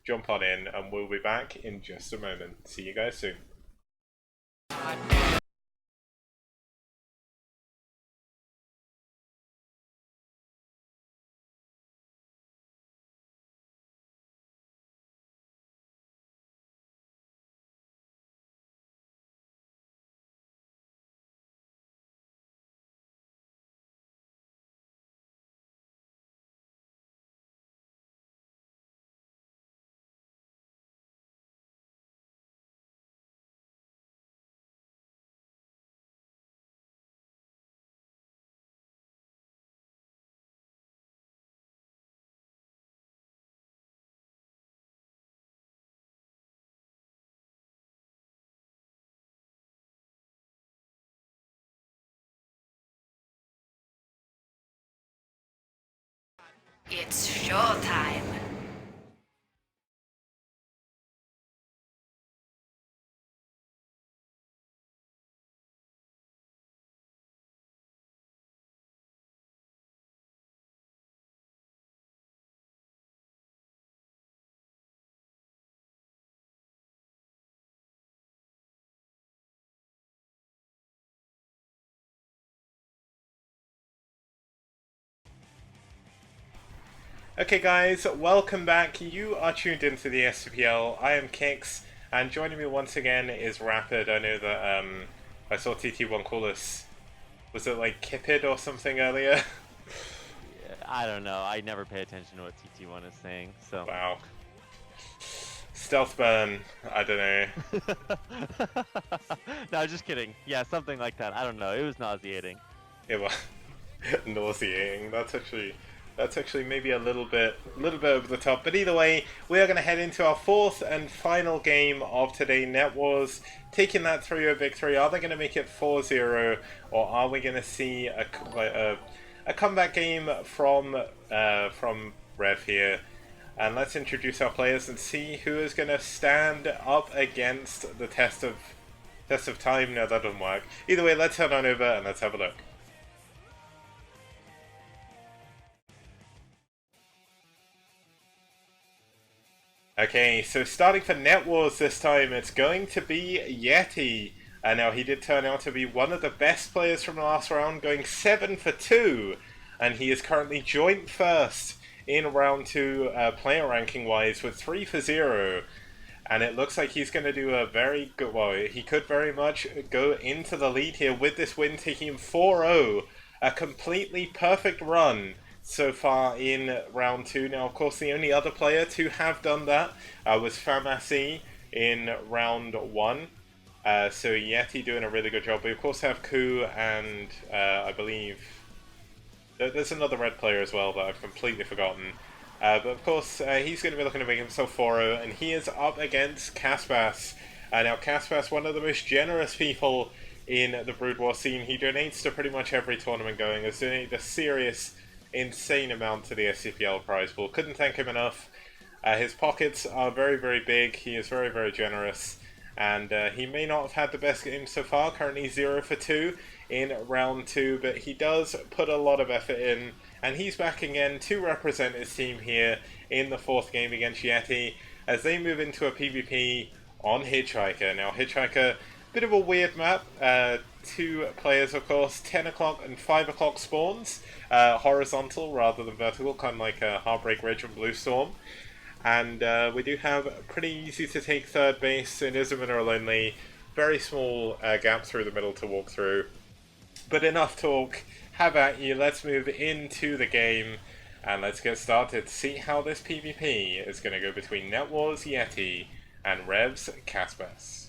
jump on in, and we'll be back in just a moment. See you guys soon. It's showtime. Okay guys, welcome back. You are tuned into the STPL. I am Kix, and joining me once again is Rapid. I know that I saw TT1 call us, was it like Kipid or something earlier? I don't know. I never pay attention to what TT1 is saying, so. Wow. Stealth burn, I don't know. No, just kidding. Yeah, something like that. I don't know. It was nauseating. It was nauseating. That's actually maybe a little bit over the top. But either way, we are going to head into our fourth and final game of today, Net Wars. Taking that 3-0 victory, are they going to make it 4-0, or are we going to see a comeback game from ReV here? And let's introduce our players and see who is going to stand up against the test of time. No, that doesn't work. Either way, let's head on over and let's have a look. Okay, so starting for Net Wars this time, it's going to be Yeti. Now, he did turn out to be one of the best players from the last round, going 7 for 2. And he is currently joint first in round 2, player ranking wise, with 3 for 0. And it looks like he's going to do a very good, well, he could very much go into the lead here with this win, taking him 4-0. A completely perfect run so far in round 2. Now, of course, the only other player to have done that was Famasi in round 1. So Yeti doing a really good job. We, of course, have Ku and I believe there's another red player as well that I've completely forgotten. But of course, he's going to be looking to make himself 4-0, and he is up against Caspas. Now, Caspas, one of the most generous people in the Brood War scene. He donates to pretty much every tournament going. Has donated a serious, insane amount to the STPL prize pool. Couldn't thank him enough. His pockets are very, very big. He is very, very generous. And he may not have had the best game so far. Currently 0 for 2 in round 2. But he does put a lot of effort in. And he's back again to represent his team here in the 4th game against Yeti, as they move into a PvP on Hitchhiker. Now, Hitchhiker, bit of a weird map. 2 players, of course, 10 o'clock and 5 o'clock spawns. Horizontal rather than vertical, kind of like Heartbreak Ridge and Blue Storm. And we do have pretty easy to take 3rd base. It is a mineral only. Very small gap through the middle to walk through. But enough talk. Have at you. Let's move into the game. And let's get started. See how this PvP is going to go between Net Wars Yeti and ReV's Caspas.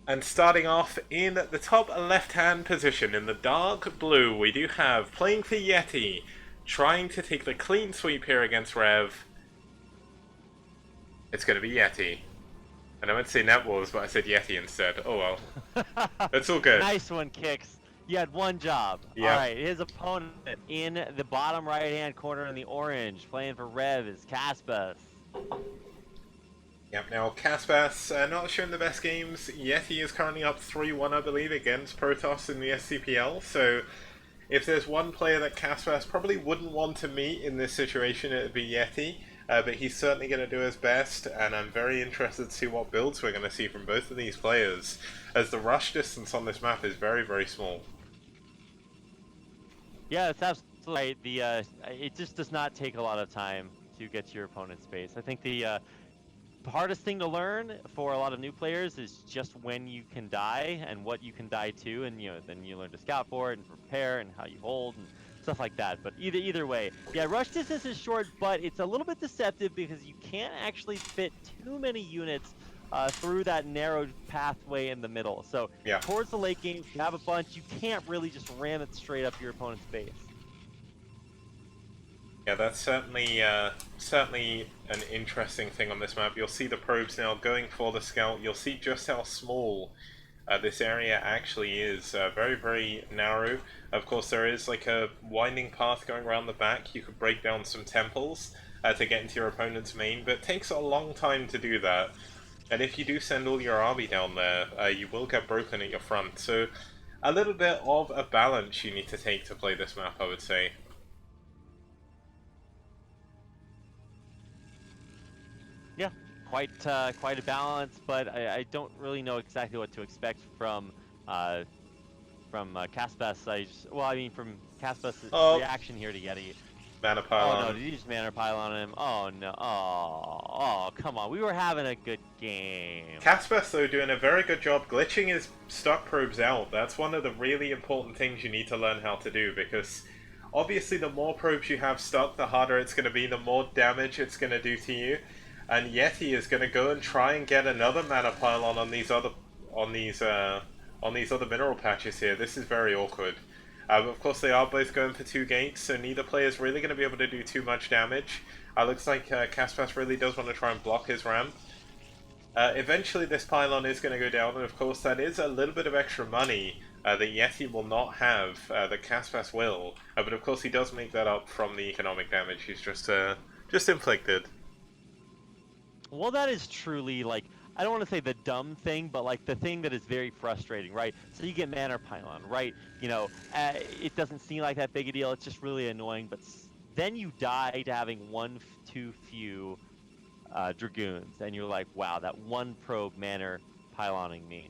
And starting off in the top left-hand position, in the dark blue, we do have, playing for Yeti, trying to take the clean sweep here against ReV. It's going to be Yeti. And I meant to say Net Wars, but I said Yeti instead. Oh well. It's all good. Nice one, Kix. You had one job. Yep. Alright, his opponent in the bottom right-hand corner in the orange, playing for ReV, is Caspas. Yep, now Caspas, not showing the best games. Yeti is currently up 3-1, I believe, against Protoss in the STPL, so if there's one player that Caspas probably wouldn't want to meet in this situation, it would be Yeti. But he's certainly going to do his best, and I'm very interested to see what builds we're going to see from both of these players, as the rush distance on this map is very, very small. Yeah, it's absolutely right. It just does not take a lot of time to get to your opponent's base. I think the hardest thing to learn for a lot of new players is just when you can die and what you can die to, and then you learn to scout for it and prepare and how you hold and stuff like that. But either way, yeah, rush distance is short, but it's a little bit deceptive because you can't actually fit too many units through that narrow pathway in the middle. So Yeah. towards the late game, if you have a bunch, you can't really just ram it straight up your opponent's base. Yeah, that's certainly an interesting thing on this map. You'll see the probes now going for the scout. You'll see just how small this area actually is. Very, very narrow. Of course, there is like a winding path going around the back. You could break down some temples to get into your opponent's main, but it takes a long time to do that. And if you do send all your army down there, you will get broken at your front. So a little bit of a balance you need to take to play this map, I would say. Yeah, quite a balance, but I don't really know exactly what to expect from Caspas. I mean from Caspas' Oh, reaction here to Yeti. mana Oh no, pylon. did he just mana pile on him? Oh no, oh come on, we were having a good game. Caspas, though, doing a very good job glitching his stock probes out. That's one of the really important things you need to learn how to do, because obviously the more probes you have stuck, the harder it's going to be, the more damage it's going to do to you. And Yeti is going to go and try and get another mana pylon on these other mineral patches here. This is very awkward. Of course, they are both going for 2 gates, so neither player is really going to be able to do too much damage. Looks like Caspas really does want to try and block his ramp. Eventually this pylon is going to go down, and of course that is a little bit of extra money that Yeti will not have, that Caspas will. But of course he does make that up from the economic damage he's just inflicted. Well, that is truly, like, I don't want to say the dumb thing, but like the thing that is very frustrating, right? So you get mana pylon, right? It doesn't seem like that big a deal. It's just really annoying, but then you die to having one too few dragoons, and you're like, wow, that one probe mana pyloning me,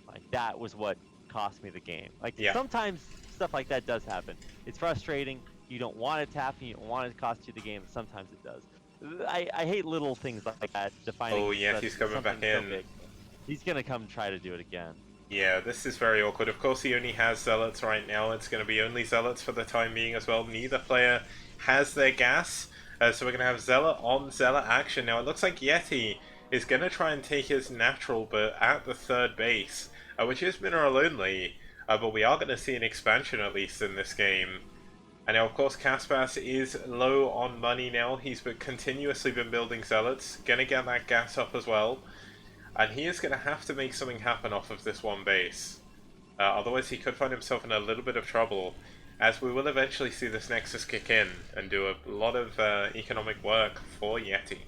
like that was what cost me the game. Like Yeah. sometimes stuff like that does happen. It's frustrating. You don't want it to happen. You don't want it to cost you the game. Sometimes it does. I hate little things like that defining. Oh yeah, he's coming back in. So big. He's gonna come try to do it again. Yeah, this is very awkward. Of course he only has zealots right now. It's going to be only zealots for the time being as well. Neither player has their gas. So we're going to have zealot on zealot action. Now it looks like Yeti is going to try and take his natural, but at the 3rd base, which is mineral only. But we are going to see an expansion at least in this game. And now, of course, Caspas is low on money now. He's continuously been building zealots. Gonna get that gas up as well. And he is gonna have to make something happen off of this one base. Otherwise, he could find himself in a little bit of trouble. As we will eventually see this Nexus kick in and do a lot of economic work for Yeti.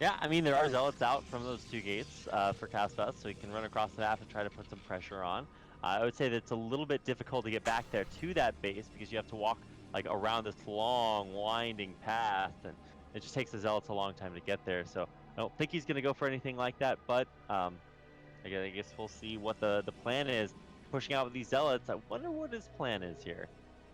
Yeah, I mean, there are zealots out from those 2 gates for Caspas, so he can run across the map and try to put some pressure on. I would say that it's a little bit difficult to get back there to that base because you have to walk like around this long, winding path, and it just takes the zealots a long time to get there. So I don't think he's going to go for anything like that, but I guess we'll see what the plan is. Pushing out with these zealots, I wonder what his plan is here.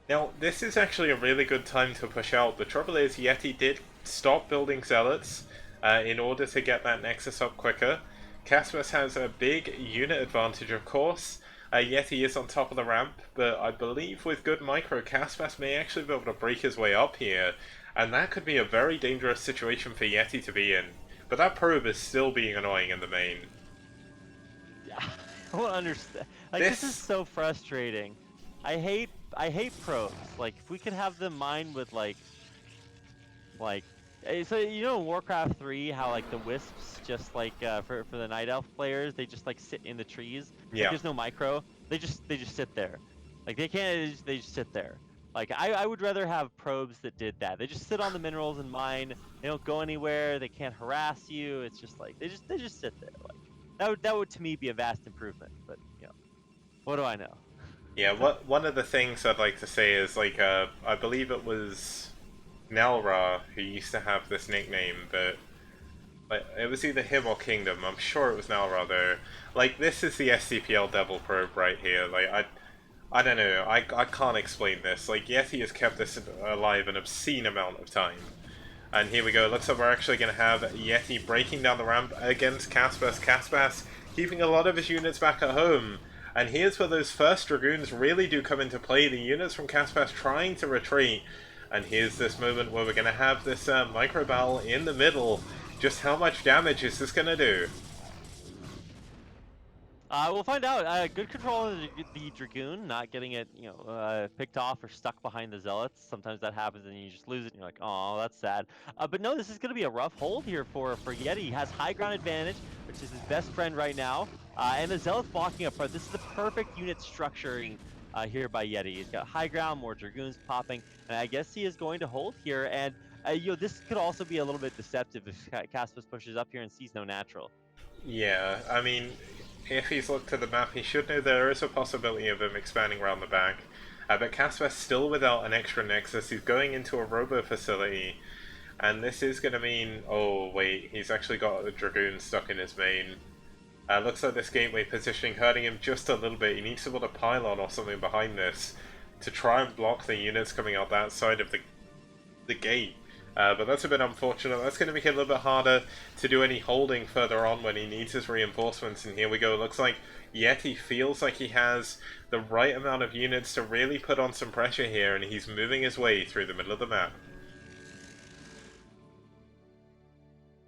Now, this is actually a really good time to push out. The trouble is, Yeti did stop building zealots in order to get that Nexus up quicker. Caspas has a big unit advantage, of course. Yeti is on top of the ramp, but I believe with good micro, Caspas may actually be able to break his way up here, and that could be a very dangerous situation for Yeti to be in. But that probe is still being annoying in the main. Yeah, I don't understand. Like this is so frustrating. I hate probes. Like if we could have them mined with like so in Warcraft 3 how like the wisps just like for the night elf players, they just like sit in the trees. Yeah. Like, there's no micro. They just sit there. Like they can't. They just sit there. Like I would rather have probes that did that. They just sit on the minerals and mine. They don't go anywhere. They can't harass you. It's just like they just sit there. Like that would to me be a vast improvement. But what do I know? Yeah, one of the things I'd like to say is like I believe it was Nelra who used to have this nickname, but like it was either him or Kingdom. I'm sure it was Nelra though. Like this is the STPL Devil Probe right here. Like I don't know. I can't explain this. Like Yeti has kept this alive an obscene amount of time. And here we go. Looks like we're actually going to have Yeti breaking down the ramp against Caspas. Caspas keeping a lot of his units back at home. And here's where those first Dragoons really do come into play. The units from Caspas trying to retreat. And here's this moment where we're going to have this micro battle in the middle. Just how much damage is this going to do? We'll find out. Good control of the Dragoon, not getting it, picked off or stuck behind the Zealots. Sometimes that happens and you just lose it and you're like, oh, that's sad. But no, this is going to be a rough hold here for Yeti. He has high ground advantage, which is his best friend right now. And the Zealots blocking up front. This is the perfect unit structuring here by Yeti. He's got high ground, more Dragoons popping, and I guess he is going to hold here. And, this could also be a little bit deceptive if Caspas pushes up here and sees no natural. Yeah, I mean, if he's looked at the map, he should know there is a possibility of him expanding around the back. But Caspas still without an extra Nexus. He's going into a Robo facility. And this is going to mean... Oh, wait. He's actually got a Dragoon stuck in his main. Looks like this gateway positioning hurting him just a little bit. He needs to put a pylon or something behind this to try and block the units coming out that side of the gate. But that's a bit unfortunate. That's going to make it a little bit harder to do any holding further on when he needs his reinforcements. And here we go. It looks like Yeti feels like he has the right amount of units to really put on some pressure here, and he's moving his way through the middle of the map.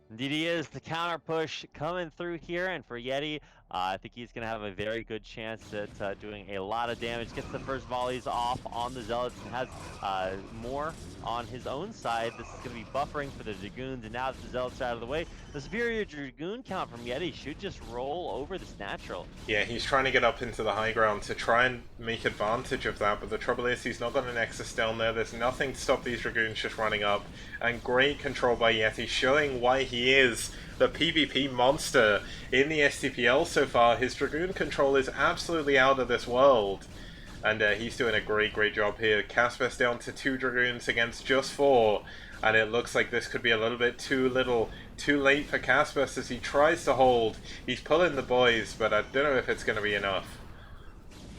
Indeed he is. The counter push coming through here, and for Yeti, I think he's going to have a very good chance at doing a lot of damage. Gets the first volleys off on the Zealots and has more on his own side. This is going to be buffering for the Dragoons, and now that the Zealots are out of the way, the superior Dragoon count from Yeti should just roll over this natural. Yeah, he's trying to get up into the high ground to try and make advantage of that, but the trouble is he's not got an Nexus down there. There's nothing to stop these Dragoons just running up, and great control by Yeti, showing why he is the PvP monster in the STPL so far. His Dragoon control is absolutely out of this world. And he's doing a great job here. Caspas down to 2 Dragoons against just 4. And it looks like this could be a little bit too little, too late for Caspas as he tries to hold. He's pulling the boys, but I don't know if it's going to be enough.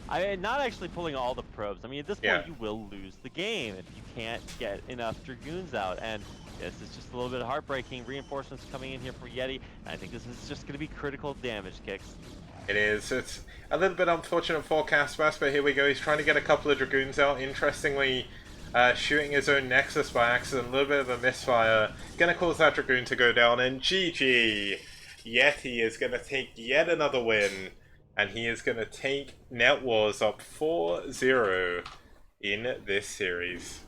Not actually pulling all the probes. I mean, at this point, you will lose the game if you can't get enough Dragoons out. And this is just a little bit heartbreaking. Reinforcements coming in here for Yeti. And I think this is just going to be critical damage kicks. It is. It's a little bit unfortunate for Caspas, but here we go. He's trying to get a couple of Dragoons out. Interestingly, shooting his own Nexus by accident. A little bit of a misfire. Going to cause that Dragoon to go down. And GG! Yeti is going to take yet another win. And he is going to take Net Wars up 4-0 in this series.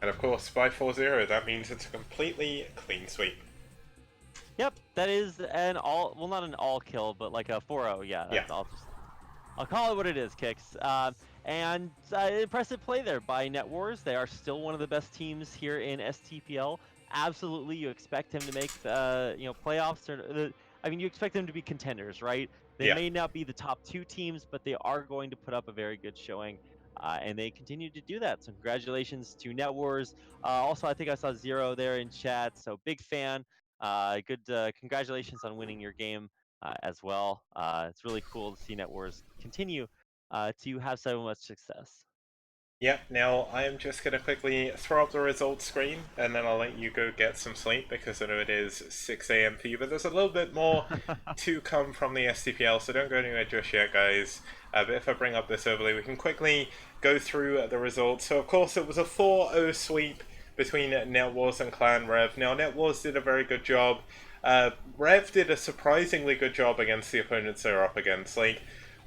And of course, by 4-0, that means it's a completely clean sweep. Yep, that is an all, well, not an all kill, but like a 4-0, yeah. I'll call it what it is, Kicks. And impressive play there by Net Wars. They are still one of the best teams here in STPL. Absolutely, you expect him to make playoffs. You expect them to be contenders, right? They may not be the top 2 teams, but they are going to put up a very good showing. And they continue to do that. So congratulations to Net Wars. Also, I think I saw Zero there in chat, so big fan. Good congratulations on winning your game as well. It's really cool to see Net Wars continue to have so much success. Yep, now I am just going to quickly throw up the results screen, and then I'll let you go get some sleep, because I know it is 6 AM for you, but there's a little bit more to come from the STPL, so don't go anywhere just yet, guys. But if I bring up this overlay, we can quickly go through the results. So, of course, it was a 4-0 sweep between Net Wars and Clan ReV. Now, Net Wars did a very good job. ReV did a surprisingly good job against the opponents they were up against. Like,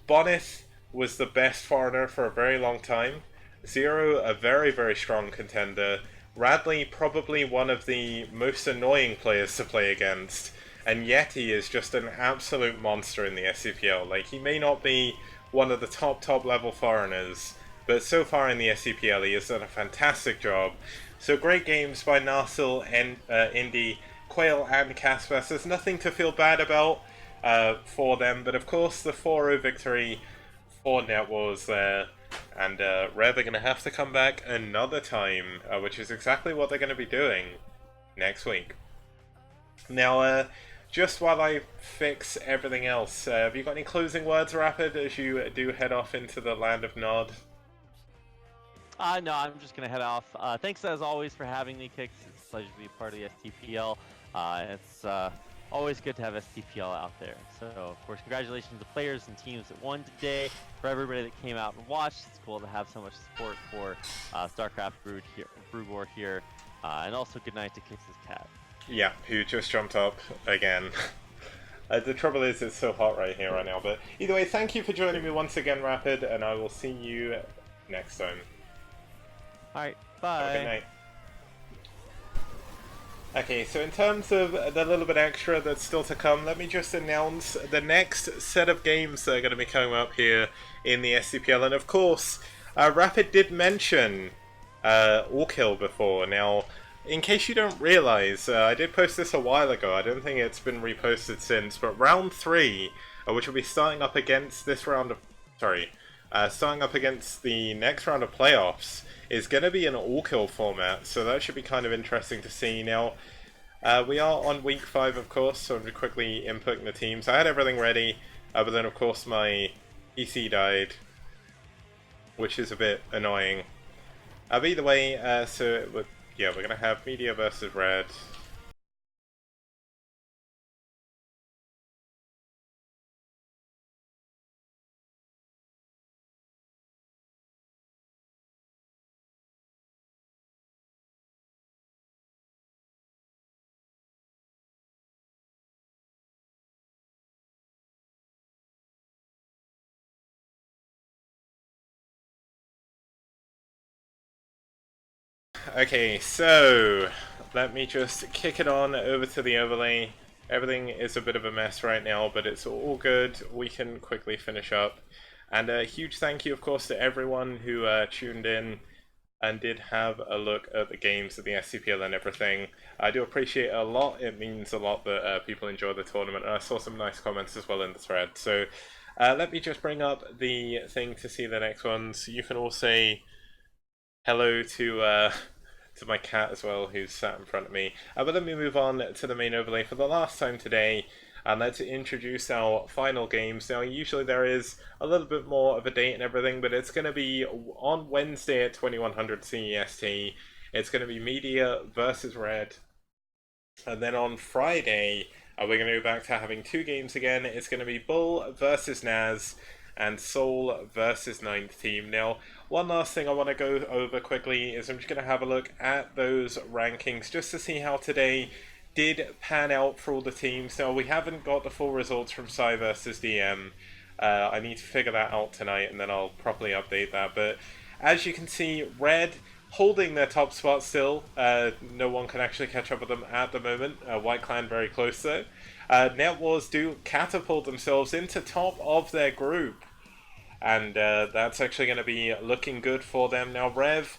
Bonneth was the best foreigner for a very long time. Zero, a very strong contender. Radley, probably one of the most annoying players to play against. And Yeti is just an absolute monster in the SCPL. Like, he may not be one of the top level foreigners, but so far in the STPL he has done a fantastic job. So great games by Narsil, and Indy, Quail and Caspas. There's nothing to feel bad about for them, but of course the 4-0 victory for NetWars there. And ReV are going to have to come back another time, which is exactly what they're going to be doing next week. Now, just while I fix everything else, have you got any closing words, Rapid, as you do head off into the land of Nod? No, I'm just going to head off. Thanks, as always, for having me, Kix. It's a pleasure to be a part of the STPL. It's always good to have STPL out there. So, of course, congratulations to players and teams that won today. For everybody that came out and watched, it's cool to have so much support for StarCraft Brood War here. And also, good night to Kix's cat. Yeah, who just jumped up again. The trouble is, it's so hot right here right now. But either way, thank you for joining me once again, Rapid, and I will see you next time. Alright, bye. Have a good night. Okay, so in terms of the little bit extra that's still to come, let me just announce the next set of games that are going to be coming up here in the STPL. And of course, Rapid did mention All-Kill before. Now, in case you don't realize, I did post this a while ago. I don't think it's been reposted since, but round 3, which will be starting up against this round of... starting up against the next round of playoffs, is going to be an all-kill format, so that should be kind of interesting to see. Now, we are on week 5, of course, so I'm just quickly inputting the teams. I had everything ready, but then, of course, my PC died, which is a bit annoying. But either way, yeah, we're going to have Media versus Red. Okay, so let me just kick it on over to the overlay. Everything is a bit of a mess right now, but it's all good. We can quickly finish up. And a huge thank you, of course, to everyone who tuned in and did have a look at the games of the SCPL and everything. I do appreciate it a lot. It means a lot that people enjoy the tournament. And I saw some nice comments as well in the thread. So let me just bring up the thing to see the next ones. You can all say hello to my cat as well, who's sat in front of me. But let me move on to the main overlay for the last time today, and let's introduce our final games. Now, usually there is a little bit more of a date and everything, but it's going to be on Wednesday at 2100 CEST. It's going to be Media versus Red. And then on Friday, we're going to go back to having 2 games again. It's going to be Bull versus Naz and Soul versus 9th Team. Now, one last thing I want to go over quickly is I'm just going to have a look at those rankings just to see how today did pan out for all the teams. Now, we haven't got the full results from Psy versus DM. I need to figure that out tonight, and then I'll properly update that. But as you can see, Red holding their top spot still. No one can actually catch up with them at the moment. White Clan very close though. NetWars do catapult themselves into top of their group. And that's actually going to be looking good for them. Now, ReV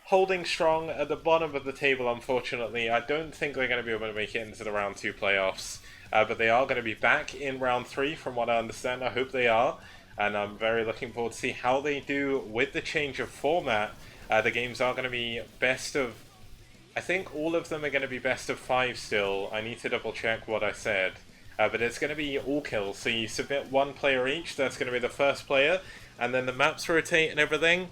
holding strong at the bottom of the table, unfortunately. I don't think they're going to be able to make it into the round 2 playoffs. But they are going to be back in round 3, from what I understand. I hope they are. And I'm very looking forward to see how they do with the change of format. The games are going to be best of... I think all of them are going to be best of 5 still. I need to double check what I said. But it's going to be all kills, so you submit 1 player each. That's going to be the first player, and then the maps rotate and everything.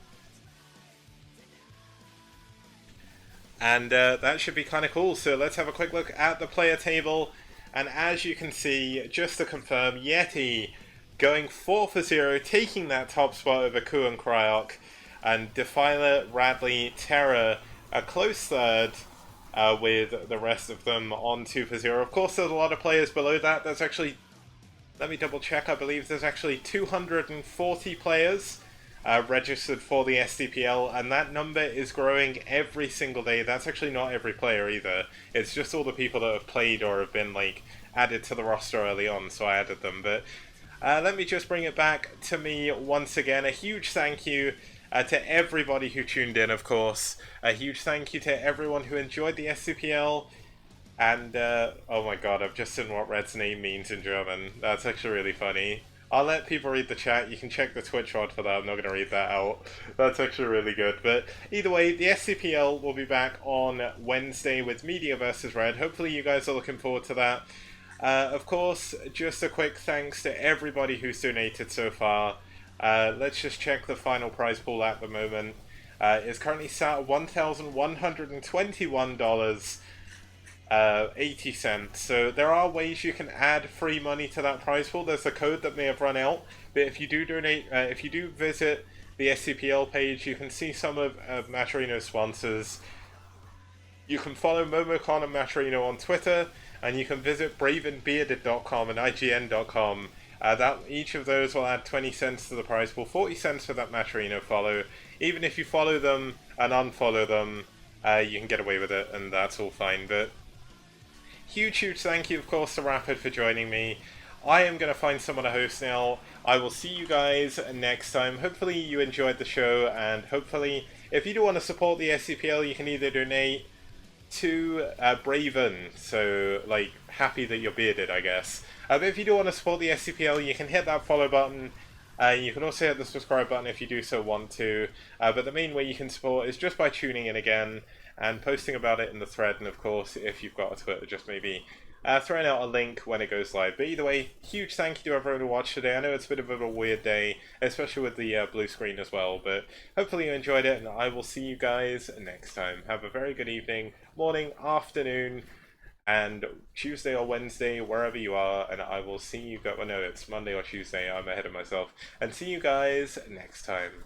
And that should be kind of cool. So let's have a quick look at the player table. And as you can see, just to confirm, Yeti going 4-0, taking that top spot over Ku and Cryok, and Defiler, Radley, Terra a close third. With the rest of them on 2-0. Of course, there's a lot of players below that. There's actually, let me double check, I believe there's actually 240 players registered for the STPL, and that number is growing every single day. That's actually not every player either. It's just all the people that have played or have been like added to the roster early on, so I added them. But let me just bring it back to me once again. A huge thank you To everybody who tuned in, of course. A huge thank you to everyone who enjoyed the STPL. And, oh my god, I've just seen what Red's name means in German. That's actually really funny. I'll let people read the chat. You can check the Twitch rod for that. I'm not going to read that out. That's actually really good. But either way, the SCPL will be back on Wednesday with Media vs. Red. Hopefully you guys are looking forward to that. Of course, just a quick thanks to everybody who's donated so far. Let's just check the final prize pool at the moment. It's currently sat at $1,121. 80 cents. So there are ways you can add free money to that prize pool. There's a code that may have run out, but if you do donate, if you do visit the SCPL page, you can see some of Maturino's sponsors. You can follow Momocon and Maturino on Twitter, and you can visit braveandbearded.com and IGN.com. Each of those will add 20 cents to the prize pool, 40 cents for that Maturino follow. Even if you follow them and unfollow them, you can get away with it, and that's all fine. But huge thank you, of course, to Rapid for joining me. I am going to find someone to host now. I will see you guys next time. Hopefully you enjoyed the show, and hopefully, if you do want to support the SCPL, you can either donate to Braven, so, like, happy that you're bearded, I guess. But if you do want to support the SCPL, you can hit that follow button. You can also hit the subscribe button if you do so want to. But the main way you can support is just by tuning in again and posting about it in the thread, and of course, if you've got a Twitter, just maybe throwing out a link when it goes live. But either way, huge thank you to everyone who watched today. I know it's been a bit of a weird day, especially with the blue screen as well, but hopefully you enjoyed it, and I will see you guys next time. Have a very good evening, morning, afternoon, and Tuesday or Wednesday, wherever you are, and I will see you guys, well no, it's Monday or Tuesday, I'm ahead of myself, and see you guys next time.